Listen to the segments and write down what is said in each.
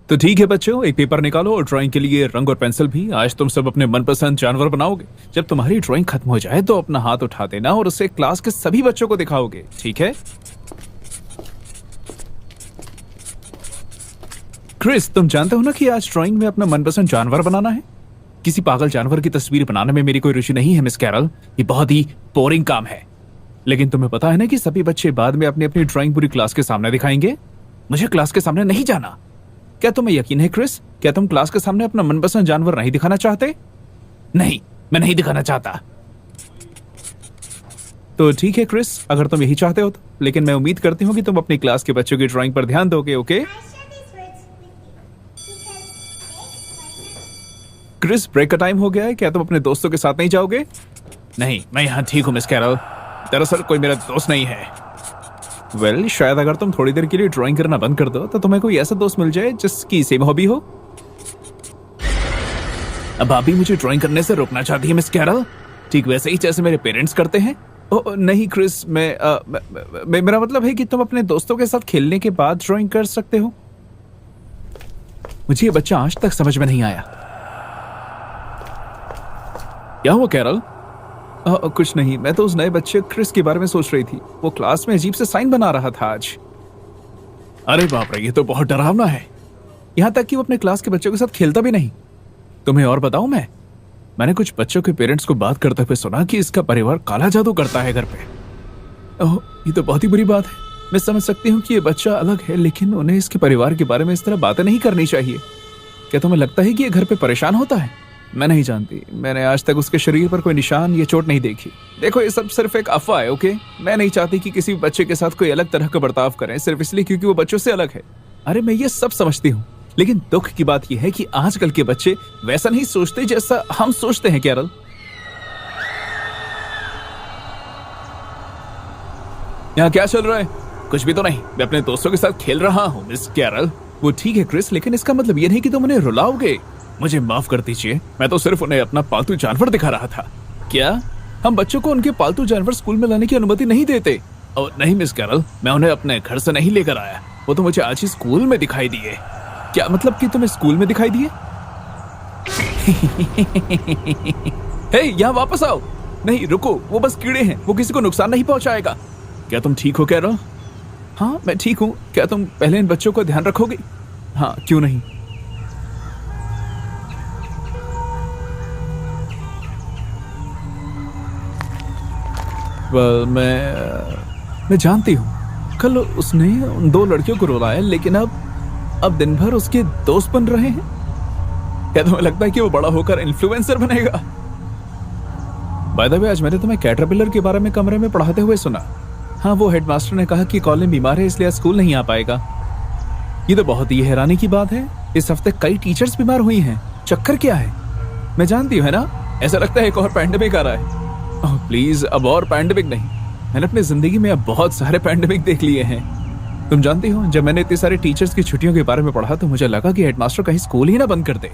तो ठीक है बच्चों, एक पेपर निकालो और ड्राइंग के लिए रंग और पेंसिल भी। आज तुम सब अपने मनपसंद जानवर बनाओगे। जब तुम्हारी ड्राइंग खत्म हो जाए तो अपना हाथ उठा देना और उसे क्लास के सभी बच्चों को दिखाओगे, ठीक है? क्रिस, तुम जानते हो ना कि आज ड्राइंग में अपना मनपसंद जानवर बनाना है। किसी पागल जानवर की तस्वीर बनाने में मेरी कोई रुचि नहीं है मिस कैरल, ये बहुत ही बोरिंग काम है। लेकिन तुम्हें पता है ना कि सभी बच्चे बाद में अपनी अपनी ड्राइंग पूरी क्लास के सामने दिखाएंगे। मुझे क्लास के सामने नहीं जाना। क्या तुम्हें यकीन है क्रिस? क्या तुम क्लास के सामने अपना मनपसंद जानवर नहीं दिखाना चाहते? नहीं, मैं नहीं दिखाना चाहता। तो ठीक है क्रिस, अगर तुम यही चाहते हो तो। लेकिन मैं उम्मीद करती हूँ कि तुम अपनी क्लास के बच्चों की ड्राइंग पर ध्यान दोगे, ओके? क्रिस, ब्रेक का टाइम हो गया है। क्या तुम अपने दोस्तों के साथ नहीं जाओगे? नहीं, मैं यहाँ ठीक हूँ मिस कैरल। दरअसल कोई मेरा दोस्त नहीं है। वेल, शायद अगर तुम थोड़ी देर के लिए ड्राइंग करना बंद कर दो तो तुम्हें कोई ऐसा दोस्त मिल जाए जिसकी सेम हॉबी हो। अब आप भी मुझे ड्राइंग करने से रोकना चाहती है मिस कैरल, ठीक वैसे ही जैसे मेरे पेरेंट्स करते हैं। ओह नहीं क्रिस, मेरा मतलब है कि तुम अपने दोस्तों के साथ खेलने के बाद ड्राइंग कर सकते हो। मुझे ये बच्चा आज तक समझ में नहीं आया। क्या हुआ कैरल? कुछ नहीं, मैं तो उस नए बच्चे क्रिस के बारे में सोच रही थी। वो क्लास में अजीब से साइन बना रहा था आज। अरे बाप रे, ये तो बहुत डरावना है। यहाँ तक कि वो अपने क्लास के बच्चों के साथ खेलता भी नहीं। तुम्हें और बताऊं, मैंने कुछ बच्चों के पेरेंट्स को बात करते हुए सुना कि इसका परिवार काला जादू करता है घर पे। ओह, ये तो बहुत ही बुरी बात है। मैं समझ सकती हूँ कि ये बच्चा अलग है, लेकिन उन्हें इसके परिवार के बारे में इस तरह बातें नहीं करनी चाहिए। क्या तुम्हें लगता है कि ये घर पे परेशान होता है? मैं नहीं जानती, मैंने आज तक उसके शरीर पर कोई निशान या चोट नहीं देखी। देखो, ये सब सिर्फ एक अफवाह है, ओके? मैं नहीं चाहती कि किसी बच्चे के साथ कोई अलग तरह का बर्ताव करें सिर्फ इसलिए क्योंकि वो बच्चों से अलग है। अरे मैं ये सब समझती हूँ, लेकिन दुख की बात यह है कि आजकल के बच्चे वैसा नहीं सोचते जैसा हम सोचते हैं। कैरल, यहाँ क्या चल रहा है? कुछ भी तो नहीं, मैं अपने दोस्तों के साथ खेल रहा हूँ मिस कैरल। वो ठीक है क्रिस, लेकिन इसका मतलब ये नहीं कि तुम उन्हें रुलाओगे। मुझे माफ कर दीजिए, मैं तो सिर्फ उन्हें अपना पालतू जानवर दिखा रहा था। क्या हम बच्चों को उनके पालतू जानवर स्कूल में लाने की अनुमति नहीं देते? और नहीं मिस कैरल, मैं उन्हें अपने घर से नहीं लेकर आया। वो तो मुझे आज ही स्कूल में दिखाई दिए। क्या मतलब कि तुम्हें स्कूल में दिखाई दिए? हे, यहाँ वापस आओ। नहीं रुको, वो बस कीड़े हैं, वो किसी को नुकसान नहीं पहुंचाएगा। क्या तुम ठीक हो कैरल? हाँ मैं ठीक हूँ। क्या तुम पहले इन बच्चों का ध्यान रखोगे? हाँ, क्यों नहीं। मैं जानती हूँ, कल उसने उन दो लड़कियों को रुलाया, लेकिन अब दिन भर उसके दोस्त बन रहे हैं। क्या तुम्हें लगता है कि वो बड़ा होकर इन्फ्लुएंसर बनेगा? बाय द वे, आज मैंने तुम्हें कैटरपिलर के बारे में कमरे में पढ़ाते हुए सुना। हाँ, वो हेडमास्टर ने कहा कि कॉलिन बीमार है इसलिए आज स्कूल नहीं आ पाएगा। ये तो बहुत ही हैरानी की बात है। इस हफ्ते कई टीचर्स बीमार हुई हैं। चक्कर क्या है? मैं जानती हूँ, है ना? ऐसा लगता है एक और पैंडेमिक आ रहा है। ओह प्लीज, अब और पैंडेमिक नहीं। मैंने अपनी जिंदगी में अब बहुत सारे पैंडेमिक देख लिए हैं। तुम जानती हो, जब मैंने इतने सारे टीचर्स की छुट्टियों के बारे में पढ़ा तो मुझे लगा कि हेडमास्टर कहीं स्कूल ही ना बंद कर दे।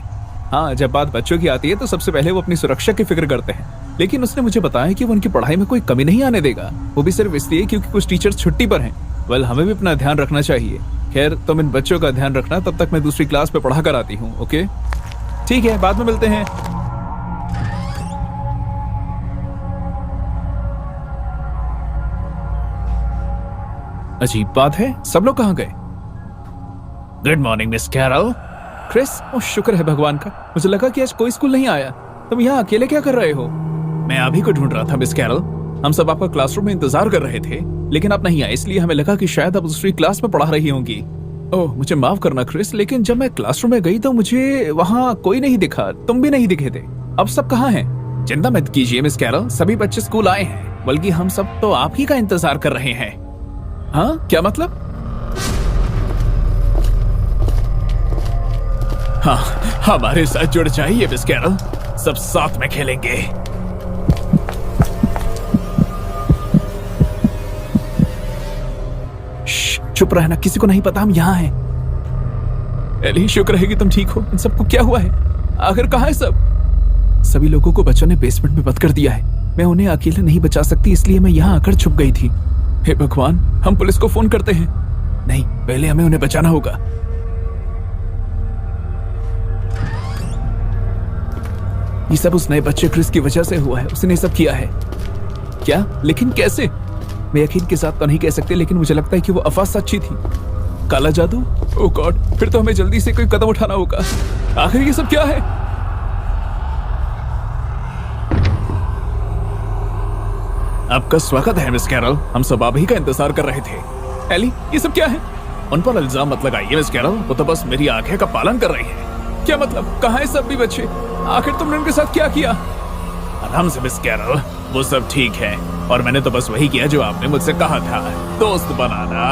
हाँ, जब बात बच्चों की आती है तो सबसे पहले वो अपनी सुरक्षा की फिक्र करते हैं। लेकिन उसने मुझे बताया कि वो उनकी पढ़ाई में कोई कमी नहीं आने देगा, वो भी सिर्फ इसलिए क्योंकि कुछ टीचर्स छुट्टी पर हैं। वेल, हमें भी अपना ध्यान रखना चाहिए। खैर, तुम इन बच्चों का ध्यान रखना, तब तक मैं दूसरी क्लास पे पढ़ा कर आती हूँ, ओके? ठीक है, बाद में मिलते हैं। अजीब बात है, सब लोग कहाँ गए? Good morning miss Carol. Chris, ओ शुक्र है भगवान का, मुझे लगा कि आज कोई स्कूल नहीं आया। तुम यहाँ अकेले क्या कर रहे हो? मैं अभी को ढूंढ रहा था मिस कैरल। हम सब आपका क्लासरूम में इंतजार कर रहे थे, लेकिन आप नहीं आए, इसलिए हमें लगा कि शायद आप दूसरी क्लास में पढ़ा रही होंगी। ओह, मुझे माफ करना क्रिस, लेकिन जब मैं क्लासरूम में गई तो मुझे वहाँ कोई नहीं दिखा, तुम भी नहीं दिखे थे। अब सब कहाँ हैं? चिंता मत कीजिए मिस कैरल, सभी बच्चे स्कूल आए हैं, बल्कि हम सब तो आप ही का इंतजार कर रहे हैं। हाँ, क्या मतलब? हाँ, हमारे साथ जुड़ जाइए मिस कैरल, सब साथ में खेलेंगे। चुप रहना, किसी को नहीं पता हम यहाँ हैं। एली, शुक्र है कि तुम ठीक हो। इन सबको क्या हुआ है? आखिर कहाँ है सब? सभी लोगों को बच्चों ने बेसमेंट में बंद कर दिया है। मैं उन्हें अकेले नहीं बचा सकती, इसलिए मैं यहाँ आकर छुप गई थी। हे भगवान, हम पुलिस को फोन करते हैं। नहीं, पहले हमें उन्हें बचाना होगा। ये सब उस नए बच्चे क्रिस की वजह से हुआ है, उसने ये सब किया है। क्या? लेकिन कैसे? मैं यकीन के साथ तो नहीं कह सकते, लेकिन मुझे लगता है कि वो अफवाह सच्ची थी। काला जादू? ओह गॉड, फिर तो हमें जल्दी से कोई कदम उठाना होगा। आखिर ये सब क्या है? आपका स्वागत है मिस कैरल, हम सब आप ही का इंतजार कर रहे थे। एली, ये सब क्या है? उन पर इल्जाम मत लगाइए मिस कैरल, वो तो बस मेरी आज्ञा का पालन कर रही है। क्या मतलब? कहाँ है सब भी बच्चे? आखिर तुमने उनके साथ क्या किया? आराम से मिस कैरल, वो सब ठीक है, और मैंने तो बस वही किया जो आपने मुझसे कहा था, दोस्त बनाना।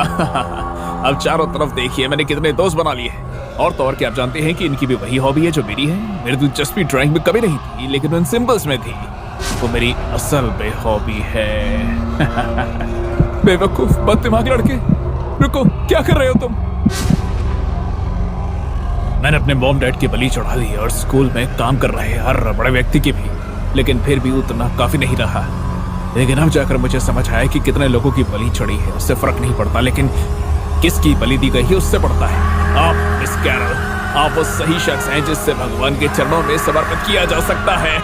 अब चारों तरफ देखिए मैंने कितने दोस्त बना लिए हैं। और तो और क्या आप जानते हैं कि इनकी भी वही हॉबी है जो मेरी है। मेरी दिलचस्पी ड्राइंग में कभी नहीं थी, लेकिन उन सिंबल्स में थी। वो मेरी असल बेहॉबी है। बेवकूफ बददिमाग लड़के, रुको, क्या कर रहे हो तुम? मैंने अपने मॉम डैड की बलि चढ़ा दी और स्कूल में काम कर रहे हर बड़े व्यक्ति की भी, लेकिन फिर भी उतना काफी नहीं रहा। लेकिन अब जाकर मुझे समझ आया कि कितने लोगों की बलि चढ़ी है उससे फर्क नहीं पड़ता, लेकिन किसकी बलि दी गई है उससे पड़ता है। आप मिस कैरल, आप वो सही शख्स हैं जिससे भगवान के चरणों में समर्पित किया जा सकता है।